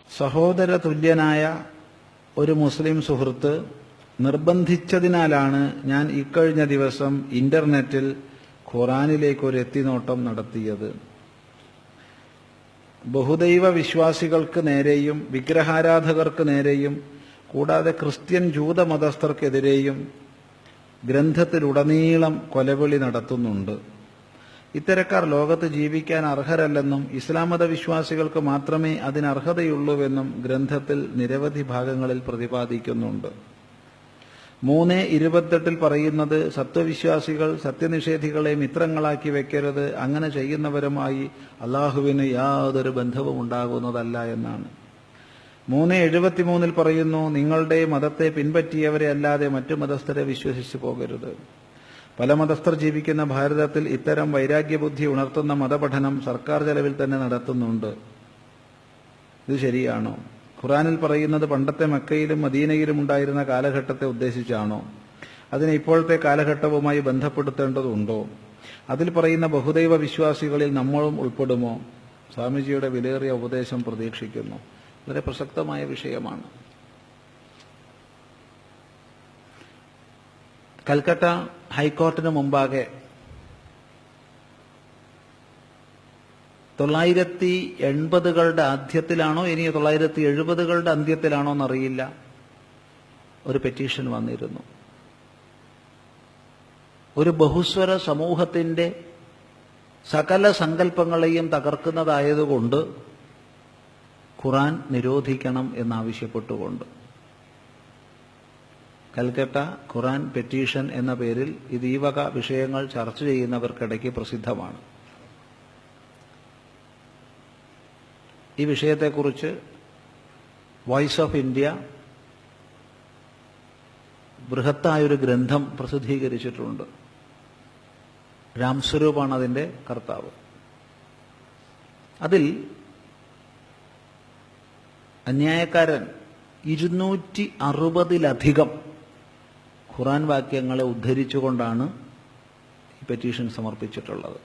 സഹോദര തുല്യനായ ഒരു മുസ്ലിം സുഹൃത്ത് നിർബന്ധിച്ചതിനാലാണ് ഞാൻ ഇക്കഴിഞ്ഞ ദിവസം ഇന്റർനെറ്റിൽ ഖുർആനിലേക്ക് ഒരു എത്തിനോട്ടം നടത്തിയത്. ബഹുദൈവ വിശ്വാസികൾക്ക് നേരെയും വിഗ്രഹാരാധകർക്ക് നേരെയും കൂടാതെ ക്രിസ്ത്യൻ ജൂത മതസ്ഥർക്കെതിരെയും ഗ്രന്ഥത്തിലുടനീളം കൊലവിളി നടത്തുന്നുണ്ട്. ഇത്തരക്കാർ ലോകത്ത് ജീവിക്കാൻ അർഹരല്ലെന്നും ഇസ്ലാം മത വിശ്വാസികൾക്ക് മാത്രമേ അതിനർഹതയുള്ളൂവെന്നും ഗ്രന്ഥത്തിൽ നിരവധി ഭാഗങ്ങളിൽ പ്രതിപാദിക്കുന്നുണ്ട്. 3:28 പറയുന്നത് സത്യവിശ്വാസികൾ സത്യനിഷേധികളെ മിത്രങ്ങളാക്കി വെക്കരുത്, അങ്ങനെ ചെയ്യുന്നവരുമായി അള്ളാഹുവിന് യാതൊരു ബന്ധവും ഉണ്ടാകുന്നതല്ല എന്നാണ്. 3:73 പറയുന്നു, നിങ്ങളുടെ മതത്തെ പിൻപറ്റിയവരെ അല്ലാതെ മറ്റു മതസ്ഥരെ വിശ്വസിച്ചു പോകരുത്. പല മതസ്ഥർ ജീവിക്കുന്ന ഭാരതത്തിൽ ഇത്തരം വൈരാഗ്യബുദ്ധി ഉണർത്തുന്ന മതപഠനം സർക്കാർ ചെലവിൽ തന്നെ നടത്തുന്നുണ്ട്. ഇത് ശരിയാണോ? ഖുർആനിൽ പറയുന്നത് പണ്ടത്തെ മക്കയിലും മദീനയിലും ഉണ്ടായിരുന്ന കാലഘട്ടത്തെ ഉദ്ദേശിച്ചാണോ? അതിനെ ഇപ്പോഴത്തെ കാലഘട്ടവുമായി ബന്ധപ്പെടുത്തേണ്ടതുണ്ടോ? അതിൽ പറയുന്ന ബഹുദൈവ വിശ്വാസികളിൽ നമ്മളും ഉൾപ്പെടുമോ? സ്വാമിജിയുടെ വിലയേറിയ ഉപദേശം പ്രതീക്ഷിക്കുന്നു. വളരെ പ്രസക്തമായ വിഷയമാണ്. കൽക്കട്ട ഹൈക്കോടതിന് മുമ്പാകെ 980കളുടെ ആദ്യത്തിലാണോ ഇനി 970കളുടെ അന്ത്യത്തിലാണോ എന്നറിയില്ല, ഒരു പെറ്റീഷൻ വന്നിരുന്നു. ഒരു ബഹുസ്വര സമൂഹത്തിന്റെ സകല സങ്കല്പങ്ങളെയും തകർക്കുന്നതായതുകൊണ്ട് ഖുർആൻ നിരോധിക്കണം എന്നാവശ്യപ്പെട്ടുകൊണ്ട്. കൽക്കട്ട ഖുർആൻ പെറ്റീഷൻ എന്ന പേരിൽ ഇത് ഈ വക വിഷയങ്ങൾ ചർച്ച ചെയ്യുന്നവർക്കിടയ്ക്ക് പ്രസിദ്ധമാണ്. ഈ വിഷയത്തെക്കുറിച്ച് വോയിസ് ഓഫ് ഇന്ത്യ ബൃഹത്തായൊരു ഗ്രന്ഥം പ്രസിദ്ധീകരിച്ചിട്ടുണ്ട്. രാംസ്വരൂപാണ് അതിന്റെ കർത്താവ്. അതിൽ അന്യായക്കാരൻ 260-ലധികം ഖുർആൻ വാക്യങ്ങളെ ഉദ്ധരിച്ചുകൊണ്ടാണ് ഈ പെറ്റീഷൻ സമർപ്പിച്ചിട്ടുള്ളത്.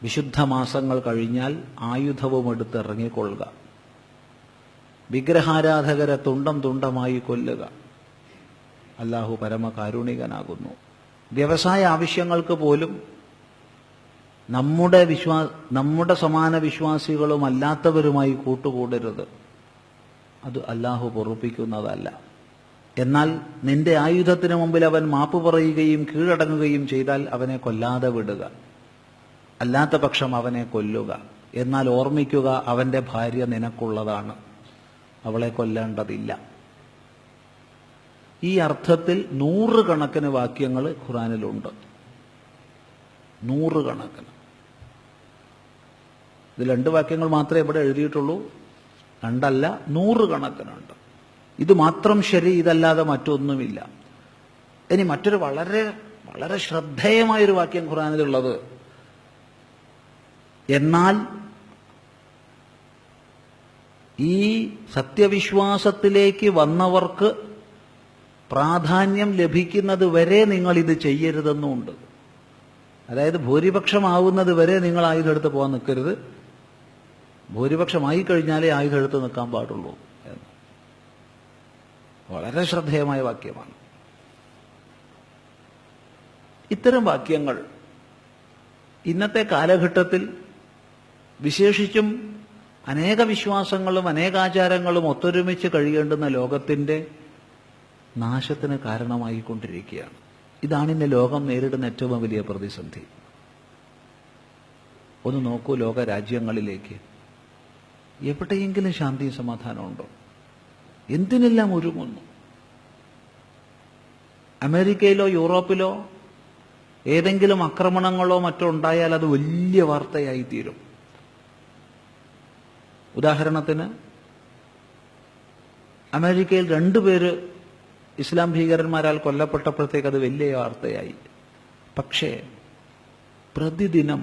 വിശുദ്ധ മാസങ്ങൾ കഴിഞ്ഞാൽ ആയുധവും എടുത്ത് ഇറങ്ങിക്കൊള്ളുക, വിഗ്രഹാരാധകരെ തുണ്ടം തുണ്ടമായി കൊല്ലുക, അല്ലാഹു പരമകാരുണികനാകുന്നു. വ്യവസായ ആവശ്യങ്ങൾക്ക് പോലും നമ്മുടെ സമാന വിശ്വാസികളും അല്ലാത്തവരുമായി കൂട്ടുകൂടരുത്, അത് അല്ലാഹു പൊറുപ്പിക്കുന്നതല്ല. എന്നാൽ നിന്റെ ആയുധത്തിന് മുമ്പിൽ അവൻ മാപ്പ് പറയുകയും കീഴടങ്ങുകയും ചെയ്താൽ അവനെ കൊല്ലാതെ വിടുക, അല്ലാത്ത പക്ഷം അവനെ കൊല്ലുക. എന്നാൽ ഓർമ്മിക്കുക, അവന്റെ ഭാര്യ നിനക്കുള്ളതാണ്, അവളെ കൊല്ലേണ്ടതില്ല. ഈ അർത്ഥത്തിൽ 100 കണക്കിന് വാക്യങ്ങൾ ഖുർആനിലുണ്ട്. 100 കണക്കിന്. ഇത് 2 വാക്യങ്ങൾ മാത്രമേ ഇവിടെ എഴുതിയിട്ടുള്ളൂ, 2 അല്ല, 100 കണക്കിനുണ്ട്. ഇത് മാത്രം ശരി, ഇതല്ലാതെ മറ്റൊന്നുമില്ല. ഇനി മറ്റൊരു വളരെ വളരെ ശ്രദ്ധേയമായൊരു വാക്യം ഖുർആനിലുള്ളത്, എന്നാൽ ഈ സത്യവിശ്വാസത്തിലേക്ക് വന്നവർക്ക് പ്രാധാന്യം ലഭിക്കുന്നത് വരെ നിങ്ങൾ ഇത് ചെയ്യരുതെന്നുണ്ട്. അതായത് ഭൂരിപക്ഷമാവുന്നത് വരെ നിങ്ങൾ ആയുധം എടുത്ത് പോകാൻ നിൽക്കരുത്, ഭൂരിപക്ഷമായി കഴിഞ്ഞാലേ ആയുധം എടുത്ത് നിൽക്കാൻ പാടുള്ളൂ എന്ന്. വളരെ ശ്രദ്ധേയമായ വാക്യമാണ്. ഇത്തരം വാക്യങ്ങൾ ഇന്നത്തെ കാലഘട്ടത്തിൽ വിശേഷിച്ചും അനേക വിശ്വാസങ്ങളും അനേകാചാരങ്ങളും ഒത്തൊരുമിച്ച് കഴിയേണ്ടുന്ന ലോകത്തിന്റെ നാശത്തിന് കാരണമായിക്കൊണ്ടിരിക്കുകയാണ്. ഇതാണ് ഇന്ന് ലോകം നേരിടുന്ന ഏറ്റവും വലിയ പ്രതിസന്ധി. ഒന്ന് നോക്കൂ, ലോക രാജ്യങ്ങളിലേക്ക് എവിടെയെങ്കിലും ശാന്തിയും സമാധാനമുണ്ടോ? എന്തിനെല്ലാം ഒരുങ്ങുന്നു. അമേരിക്കയിലോ യൂറോപ്പിലോ ഏതെങ്കിലും ആക്രമണങ്ങളോ മറ്റോ ഉണ്ടായാൽ അത് വലിയ വാർത്തയായിത്തീരും. ഉദാഹരണത്തിന്, അമേരിക്കയിൽ 2 പേര് ഇസ്ലാം ഭീകരന്മാരാൽ കൊല്ലപ്പെട്ടപ്പോഴത്തേക്ക് അത് വലിയ വാർത്തയായി. പക്ഷേ പ്രതിദിനം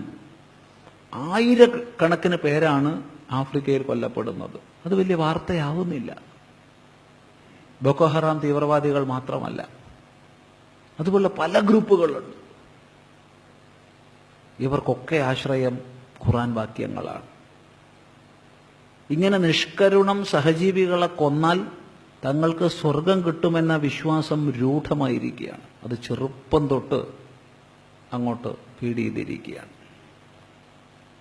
1000-കണക്കിന് പേരാണ് ആഫ്രിക്കയിൽ കൊല്ലപ്പെടുന്നത്. അത് വലിയ വാർത്തയാവുന്നില്ല. ബോക്കോ ഹറാം തീവ്രവാദികൾ മാത്രമല്ല, അതുപോലെ പല ഗ്രൂപ്പുകളുണ്ട്. ഇവർക്കൊക്കെ ആശ്രയം ഖുർആൻ വാക്യങ്ങളാണ്. ഇങ്ങനെ നിഷ്കരുണം സഹജീവികളെ കൊന്നാൽ തങ്ങൾക്ക് സ്വർഗം കിട്ടുമെന്ന വിശ്വാസം രൂഢമായിരിക്കുകയാണ്. അത് ചെറുപ്പം തൊട്ട് അങ്ങോട്ട് ഫീഡ് ചെയ്തിരിക്കുകയാണ്.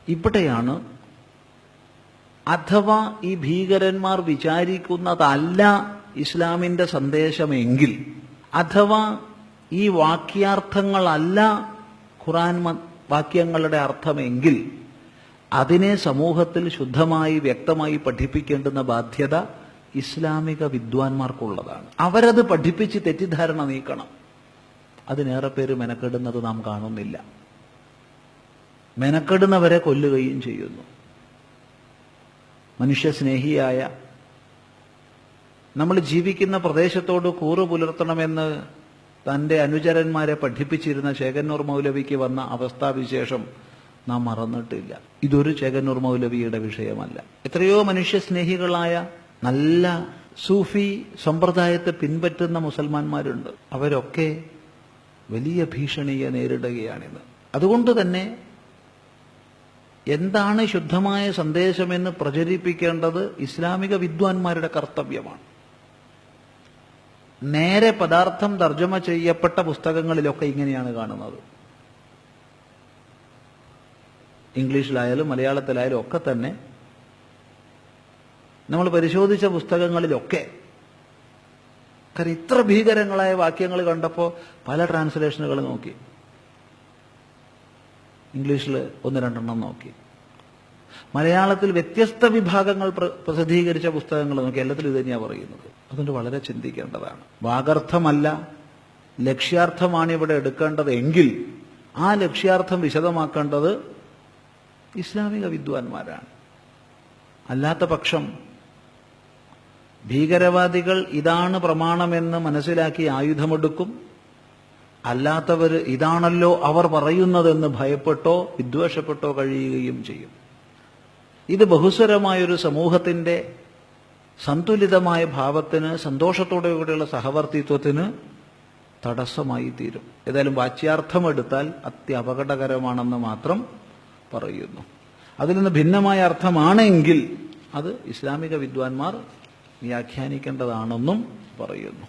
ഇവിടെയാണ് അഥവാ ഈ ഭീകരന്മാർ വിചാരിക്കുന്നതല്ല ഇസ്ലാമിന്റെ സന്ദേശമെങ്കിൽ, അഥവാ ഈ വാക്യാർത്ഥങ്ങളല്ല ഖുർആൻ വാക്യങ്ങളുടെ അർത്ഥമെങ്കിൽ, അതിനെ സമൂഹത്തിൽ ശുദ്ധമായി വ്യക്തമായി പഠിപ്പിക്കേണ്ടുന്ന ബാധ്യത ഇസ്ലാമിക വിദ്വാൻമാർക്കുള്ളതാണ്. അവരത് പഠിപ്പിച്ച് തെറ്റിദ്ധാരണ നീക്കണം. അതിനേറെ പേര് മെനക്കെടുന്നത് നാം കാണുന്നില്ല. മെനക്കെടുന്നവരെ കൊല്ലുകയും ചെയ്യുന്നു. മനുഷ്യസ്നേഹിയായ, നമ്മൾ ജീവിക്കുന്ന പ്രദേശത്തോട് കൂറു പുലർത്തണമെന്ന് തൻ്റെ അനുചരന്മാരെ പഠിപ്പിച്ചിരുന്ന ചേകന്നൂർ മൗലവിക്ക് വന്ന അവസ്ഥാവിശേഷം നാം മറന്നിട്ടില്ല. ഇതൊരു ചേകന്നൂർ മൗലവിയുടെ വിഷയമല്ല. എത്രയോ മനുഷ്യസ്നേഹികളായ നല്ല സൂഫി സമ്പ്രദായത്തെ പിൻപറ്റുന്ന മുസൽമാന്മാരുണ്ട്. അവരൊക്കെ വലിയ ഭീഷണിയെ നേരിടുകയാണിന്ന്. അതുകൊണ്ട് തന്നെ എന്താണ് ശുദ്ധമായ സന്ദേശമെന്ന് പ്രചരിപ്പിക്കേണ്ടത് ഇസ്ലാമിക വിദ്വാൻമാരുടെ കർത്തവ്യമാണ്. നേരെ പദാർത്ഥം തർജ്ജമ ചെയ്യപ്പെട്ട പുസ്തകങ്ങളിലൊക്കെ ഇങ്ങനെയാണ് കാണുന്നത്. ഇംഗ്ലീഷിലായാലും മലയാളത്തിലായാലും ഒക്കെ തന്നെ നമ്മൾ പരിശോധിച്ച പുസ്തകങ്ങളിലൊക്കെ, കാരണം ഇത്ര ഭീകരങ്ങളായ വാക്യങ്ങൾ കണ്ടപ്പോൾ പല ട്രാൻസ്ലേഷനുകൾ നോക്കി. ഇംഗ്ലീഷിൽ 1-2 നോക്കി, മലയാളത്തിൽ വ്യത്യസ്ത വിഭാഗങ്ങൾ പ്രസിദ്ധീകരിച്ച പുസ്തകങ്ങൾ നോക്കി. എല്ലാത്തിലും ഇത് തന്നെയാണ് പറയുന്നത്. അതുകൊണ്ട് വളരെ ചിന്തിക്കേണ്ടതാണ്. വാഗർത്ഥമല്ല, ലക്ഷ്യാർത്ഥമാണ് ഇവിടെ എടുക്കേണ്ടത് എങ്കിൽ ആ ലക്ഷ്യാർത്ഥം വിശദമാക്കേണ്ടത് ഇസ്ലാമിക വിദ്വാൻമാരാണ്. അല്ലാത്ത പക്ഷം ഭീകരവാദികൾ ഇതാണ് പ്രമാണമെന്ന് മനസ്സിലാക്കി ആയുധമെടുക്കും. അല്ലാത്തവർ ഇതാണല്ലോ അവർ പറയുന്നതെന്ന് ഭയപ്പെട്ടോ വിദ്വേഷപ്പെട്ടോ കഴിയുകയും ചെയ്യും. ഇത് ബഹുസ്വരമായൊരു സമൂഹത്തിന്റെ സന്തുലിതമായ ഭാവത്തിന്, സന്തോഷത്തോടുകൂടിയുള്ള സഹവർത്തിത്വത്തിന് തടസ്സമായി തീരും. ഏതായാലും വാച്യാർത്ഥമെടുത്താൽ അത്യപകടകരമാണെന്ന് മാത്രം പറയുന്നു. അതിൽ നിന്ന് ഭിന്നമായ അർത്ഥമാണെങ്കിൽ അത് ഇസ്ലാമിക വിദ്വാൻമാർ വ്യാഖ്യാനിക്കേണ്ടതാണെന്നും പറയുന്നു.